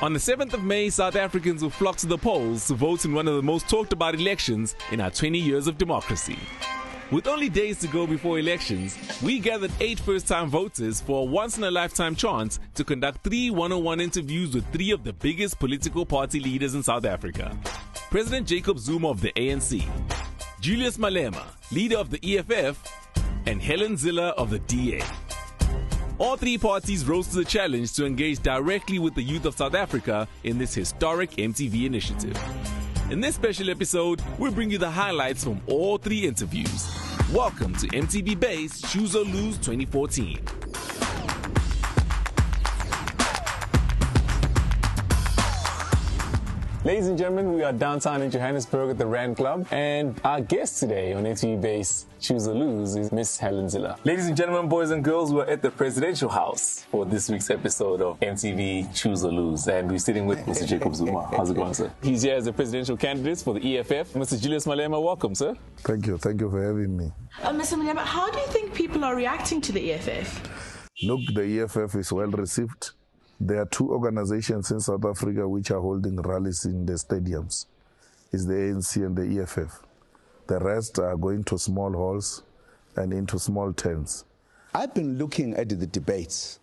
On the 7th of May, South Africans will flock to the polls to vote in one of the most talked about elections in our 20 years of democracy. With only days to go before elections, we gathered 8 first-time voters for a once-in-a-lifetime chance to conduct 3 one-on-one interviews with 3 of the biggest political party leaders in South Africa. President Jacob Zuma of the ANC, Julius Malema, leader of the EFF, and Helen Zille of the DA. All 3 parties rose to the challenge to engage directly with the youth of South Africa in this historic MTV initiative. In this special episode, we'll bring you the highlights from all 3 interviews. Welcome to MTV Base Choose or Lose 2014. Ladies and gentlemen, we are downtown in Johannesburg at the Rand Club, and our guest today on MTV Base Choose or Lose is Miss Helen Zille. Ladies and gentlemen, boys and girls, we're at the Presidential House for this week's episode of MTV Choose or Lose, and we're sitting with Mr. Jacob Zuma. How's it going, sir? He's here as the presidential candidate for the EFF. Mr. Julius Malema, welcome, sir. Thank you for having me. Mr. Malema, how do you think people are reacting to the EFF? Look, the EFF is well received. There are 2 organizations in South Africa which are holding rallies in the stadiums. It's the ANC and the EFF. The rest are going to small halls and into small tents. I've been looking at the debates.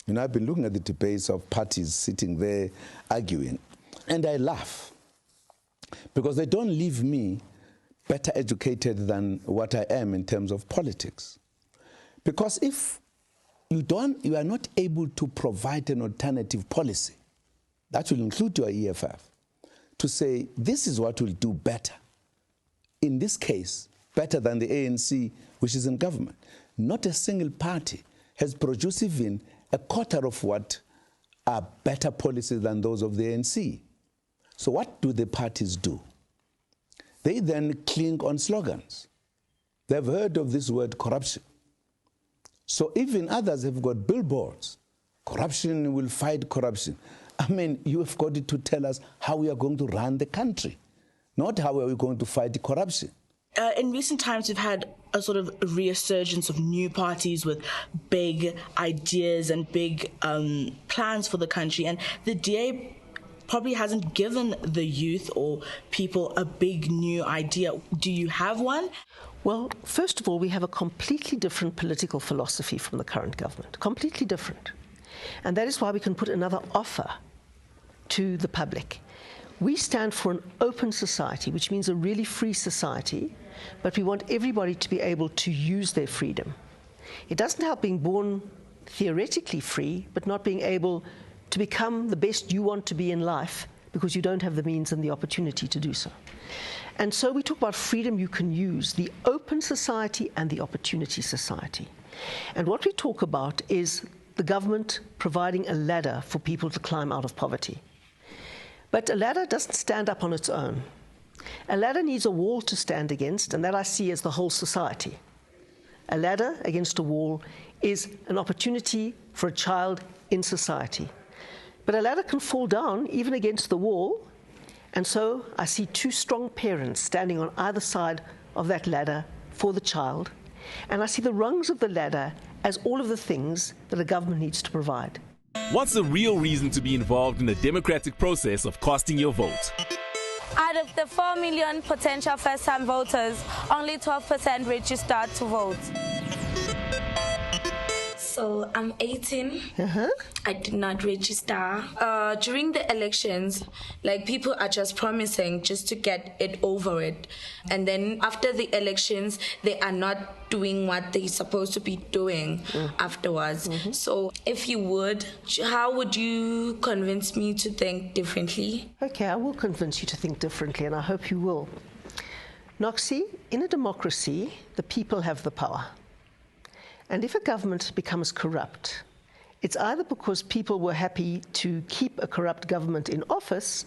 I've been looking at the debates of parties sitting there arguing. And I laugh because they don't leave me better educated than what I am in terms of politics. Because if you are not able to provide an alternative policy, that will include your EFF, to say this is what will do better. In this case, better than the ANC, which is in government. Not a single party has produced even a quarter of what are better policies than those of the ANC. So what do the parties do? They then cling on slogans. They've heard of this word corruption. So even others have got billboards. Corruption will fight corruption. I mean, you have got to tell us how we are going to run the country, not how are we going to fight the corruption. In recent times, we've had a sort of resurgence of new parties with big ideas and big plans for the country. And the DA probably hasn't given the youth or people a big new idea. Do you have one? Well, first of all, we have a completely different political philosophy from the current government, completely different. And that is why we can put another offer to the public. We stand for an open society, which means a really free society, but we want everybody to be able to use their freedom. It doesn't help being born theoretically free, but not being able to become the best you want to be in life because you don't have the means and the opportunity to do so. And so we talk about freedom you can use, the open society and the opportunity society. And what we talk about is the government providing a ladder for people to climb out of poverty. But a ladder doesn't stand up on its own. A ladder needs a wall to stand against, and that I see as the whole society. A ladder against a wall is an opportunity for a child in society. But a ladder can fall down even against the wall. And so I see 2 strong parents standing on either side of that ladder for the child. And I see the rungs of the ladder as all of the things that a government needs to provide. What's the real reason to be involved in the democratic process of casting your vote? Out of the 4 million potential first-time voters, only 12% registered to vote. So I'm 18. I did not register. During the elections, people are just promising just to get it over it. And then after the elections, they are not doing what they're supposed to be doing afterwards. So if you would, how would you convince me to think differently? Okay, I will convince you to think differently, and I hope you will. Noxie, in a democracy, the people have the power. And if a government becomes corrupt, it's either because people were happy to keep a corrupt government in office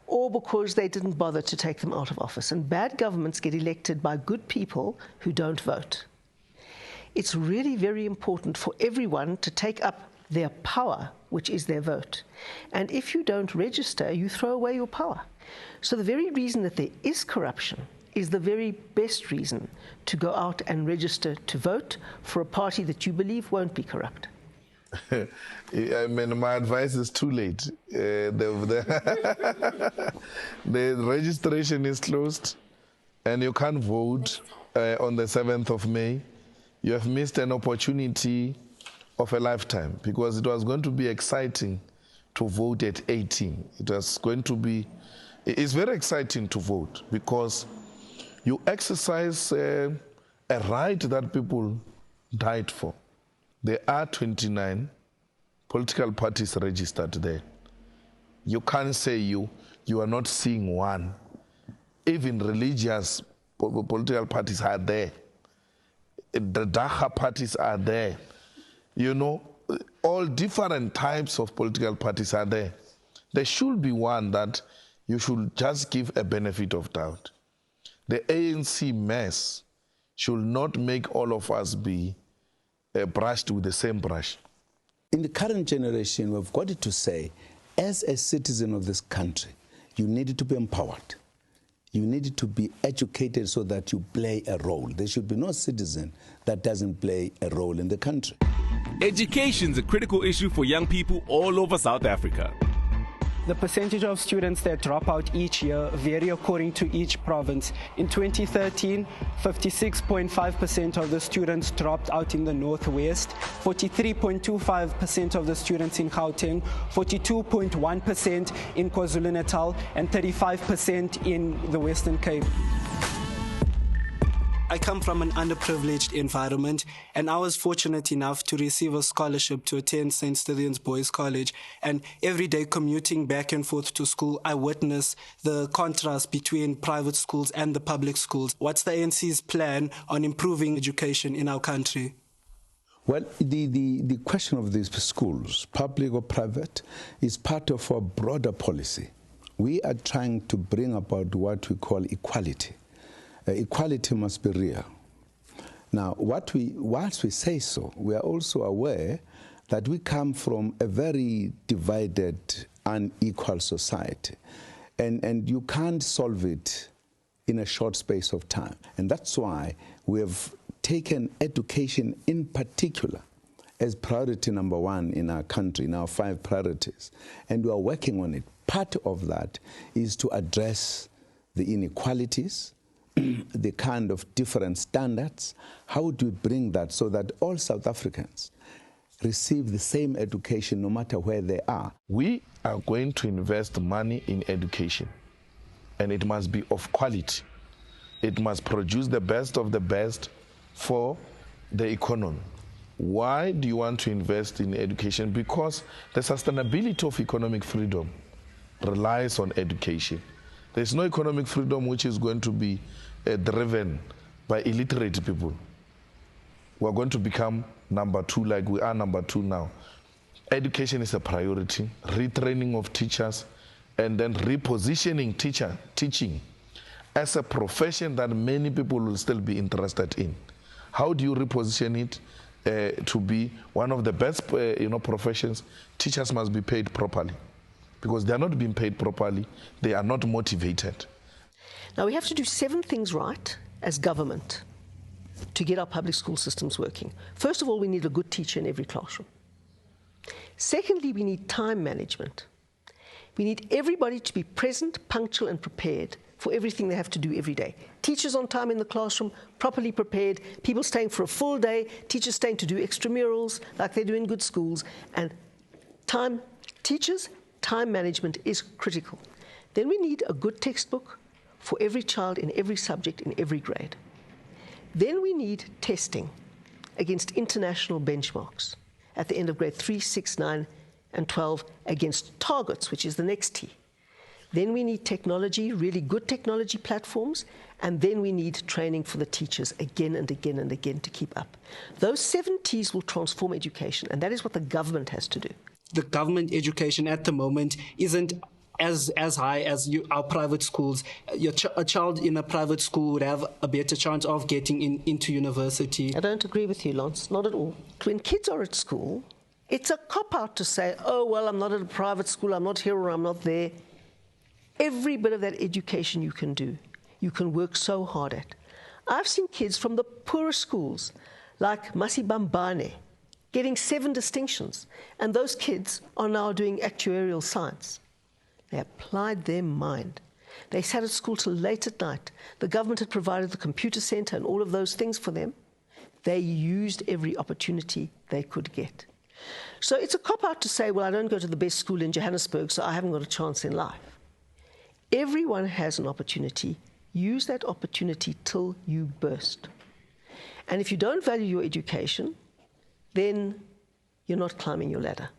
or because they didn't bother to take them out of office. And bad governments get elected by good people who don't vote. It's really very important for everyone to take up their power, which is their vote. And if you don't register, you throw away your power. So the very reason that there is corruption is the very best reason to go out and register to vote for a party that you believe won't be corrupt. I mean, my advice is too late. The registration is closed, and you can't vote on the 7th of May. You have missed an opportunity of a lifetime, because it was going to be exciting to vote at 18. It was going to be, it's very exciting to vote because you exercise a right that people died for. There are 29 political parties registered there. You can't say you are not seeing one. Even religious political parties are there. The Dacha parties are there. You know, all different types of political parties are there. There should be one that you should just give a benefit of doubt. The ANC mess should not make all of us be brushed with the same brush. In the current generation, we've got it to say, as a citizen of this country, you need to be empowered. You need to be educated so that you play a role. There should be no citizen that doesn't play a role in the country. Education's a critical issue for young people all over South Africa. The percentage of students that drop out each year vary according to each province. In 2013, 56.5% of the students dropped out in the Northwest, 43.25% of the students in Gauteng, 42.1% in KwaZulu-Natal, and 35% in the Western Cape. I come from an underprivileged environment, and I was fortunate enough to receive a scholarship to attend St. Stithians Boys College. And every day commuting back and forth to school, I witness the contrast between private schools and the public schools. What's the ANC's plan on improving education in our country? Well, the question of these schools, public or private, is part of a broader policy. We are trying to bring about what we call equality. Equality must be real. Now, whilst we say so, we are also aware that we come from a very divided, unequal society. And you can't solve it in a short space of time. And that's why we have taken education in particular as priority number one in our country, in our 5 priorities. And we are working on it. Part of that is to address the inequalities, the kind of different standards. How do we bring that so that all South Africans receive the same education no matter where they are? We are going to invest money in education, and it must be of quality. It must produce the best of the best for the economy. Why do you want to invest in education? Because the sustainability of economic freedom relies on education. There's no economic freedom which is going to be driven by illiterate people. We're going to become number 2 like we are number 2 now. Education is a priority, retraining of teachers, and then repositioning teaching as a profession that many people will still be interested in. How do you reposition it to be one of the best professions? Teachers must be paid properly. Because they are not being paid properly, they are not motivated. Now, we have to do 7 things right as government to get our public school systems working. First of all, we need a good teacher in every classroom. Secondly, we need time management. We need everybody to be present, punctual, and prepared for everything they have to do every day. Teachers on time in the classroom, properly prepared, people staying for a full day, teachers staying to do extramurals like they do in good schools, and time management is critical. Then we need a good textbook for every child in every subject in every grade. Then we need testing against international benchmarks at the end of grade 3, 6, 9, and 12 against targets, which is the next T. Then we need technology, really good technology platforms, and then we need training for the teachers again and again and again to keep up. Those 7 T's will transform education, and that is what the government has to do. The government education at the moment isn't as high as our private schools. A child in a private school would have a better chance of getting into university. I don't agree with you, Lance, not at all. When kids are at school, it's a cop-out to say, oh, well, I'm not at a private school, I'm not here or I'm not there. Every bit of that education you can do, you can work so hard at. I've seen kids from the poorest schools, like Masibambane, getting 7 distinctions. And those kids are now doing actuarial science. They applied their mind. They sat at school till late at night. The government had provided the computer center and all of those things for them. They used every opportunity they could get. So it's a cop-out to say, well, I don't go to the best school in Johannesburg, so I haven't got a chance in life. Everyone has an opportunity. Use that opportunity till you burst. And if you don't value your education, then you're not climbing your ladder.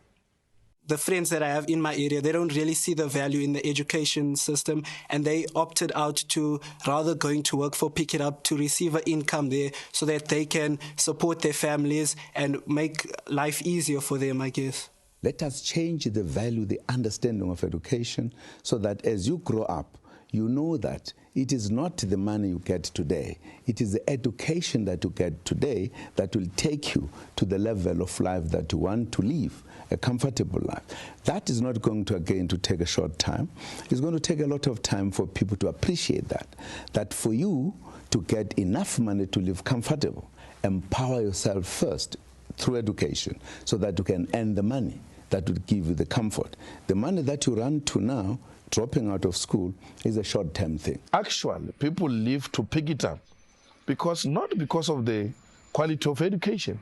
The friends that I have in my area, they don't really see the value in the education system, and they opted out to rather going to work for Pick It Up to receive an income there so that they can support their families and make life easier for them, I guess. Let us change the value, the understanding of education, so that as you grow up, you know that it is not the money you get today, it is the education that you get today that will take you to the level of life that you want to live, a comfortable life. That is not going to, again, to take a short time. It's going to take a lot of time for people to appreciate that for you to get enough money to live comfortable, empower yourself first through education so that you can earn the money that will give you the comfort. The money that you run to now, dropping out of school, is a short-term thing. Actually, people live to pick it up not because of the quality of education,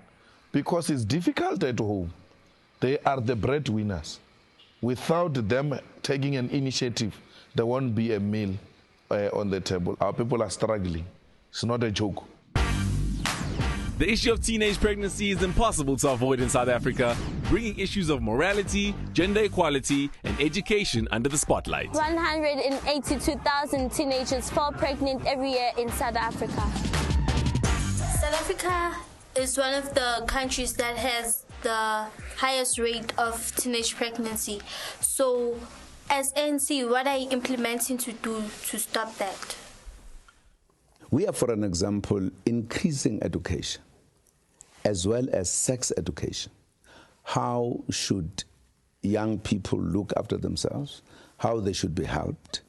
because it's difficult at home. They are the breadwinners. Without them taking an initiative, there won't be a meal on the table. Our people are struggling. It's not a joke. The issue of teenage pregnancy is impossible to avoid in South Africa, bringing issues of morality, gender equality, and education under the spotlight. 182,000 teenagers fall pregnant every year in South Africa. South Africa is one of the countries that has the highest rate of teenage pregnancy. So, as ANC, what are you implementing to do to stop that? We are, for an example, increasing education as well as sex education. How should young people look after themselves? How they should be helped?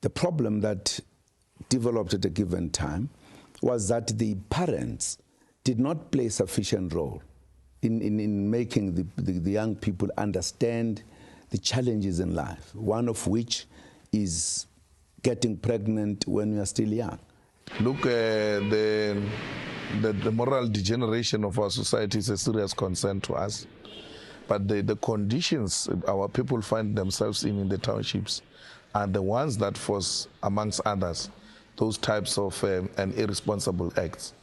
The problem that developed at a given time was that the parents did not play sufficient role in making the young people understand the challenges in life, one of which is getting pregnant when you are still young. Look, the moral degeneration of our society is a serious concern to us. But the conditions our people find themselves in the townships are the ones that force, amongst others, those types of irresponsible acts.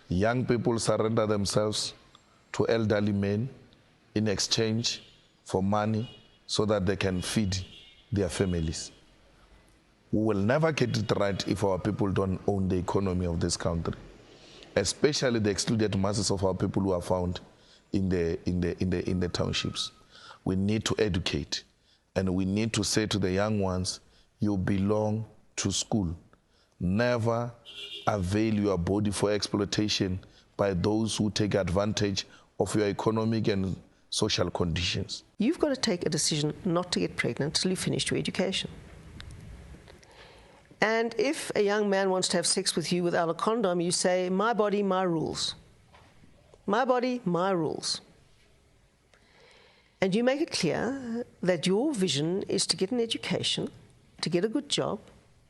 Young people surrender themselves to elderly men in exchange for money so that they can feed their families. We will never get it right if our people don't own the economy of this country, especially the excluded masses of our people who are found in the townships. We need to educate, and we need to say to the young ones, you belong to school. Never avail your body for exploitation by those who take advantage of your economic and social conditions. You've got to take a decision not to get pregnant till you've finished your education. And if a young man wants to have sex with you without a condom, you say, my body, my rules. My body, my rules. And you make it clear that your vision is to get an education, to get a good job,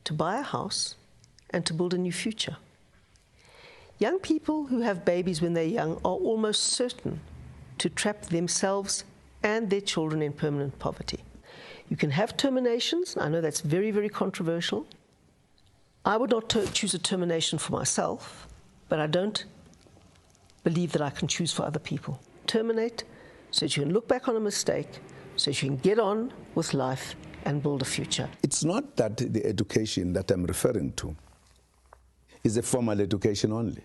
to buy a house, and to build a new future. Young people who have babies when they're young are almost certain to trap themselves and their children in permanent poverty. You can have terminations. I know that's very, very controversial. I would not choose a termination for myself, but I don't believe that I can choose for other people. Terminate so that you can look back on a mistake, so that you can get on with life and build a future. It's not that the education that I'm referring to is a formal education only.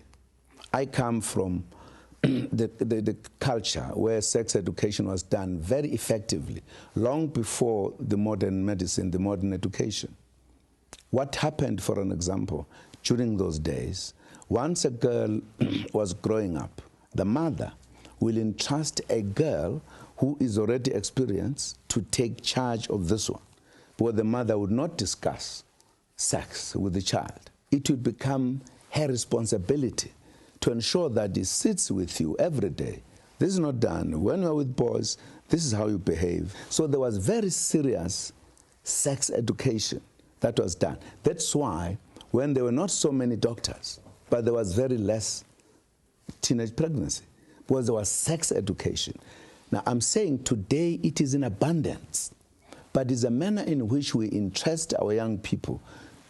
I come from the culture where sex education was done very effectively, long before the modern medicine, the modern education. What happened, for an example, during those days, once a girl was growing up, the mother will entrust a girl who is already experienced to take charge of this one, but the mother would not discuss sex with the child. It would become her responsibility to ensure that he sits with you every day, This is not done. When you're with boys, this is how you behave. So there was very serious sex education that was done. That's why when there were not so many doctors, but there was very less teenage pregnancy, because there was sex education. Now, I'm saying today it is in abundance, but it's a manner in which we interest our young people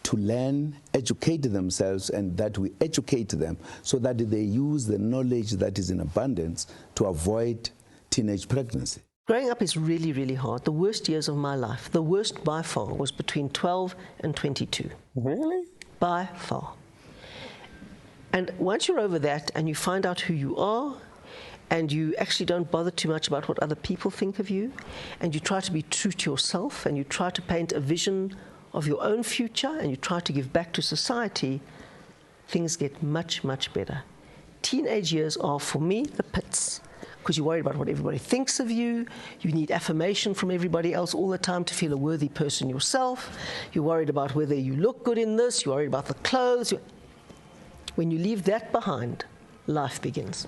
to learn, educate themselves, and that we educate them so that they use the knowledge that is in abundance to avoid teenage pregnancy. Growing up is really, really hard. The worst years of my life, the worst by far, was between 12 and 22. Really? By far. And once you're over that and you find out who you are, and you actually don't bother too much about what other people think of you, and you try to be true to yourself, and you try to paint a vision of your own future, and you try to give back to society, things get much, much better. Teenage years are, for me, the pits, because you're worried about what everybody thinks of you. You need affirmation from everybody else all the time to feel a worthy person yourself. You're worried about whether you look good in this. You're worried about the clothes. When you leave that behind, life begins.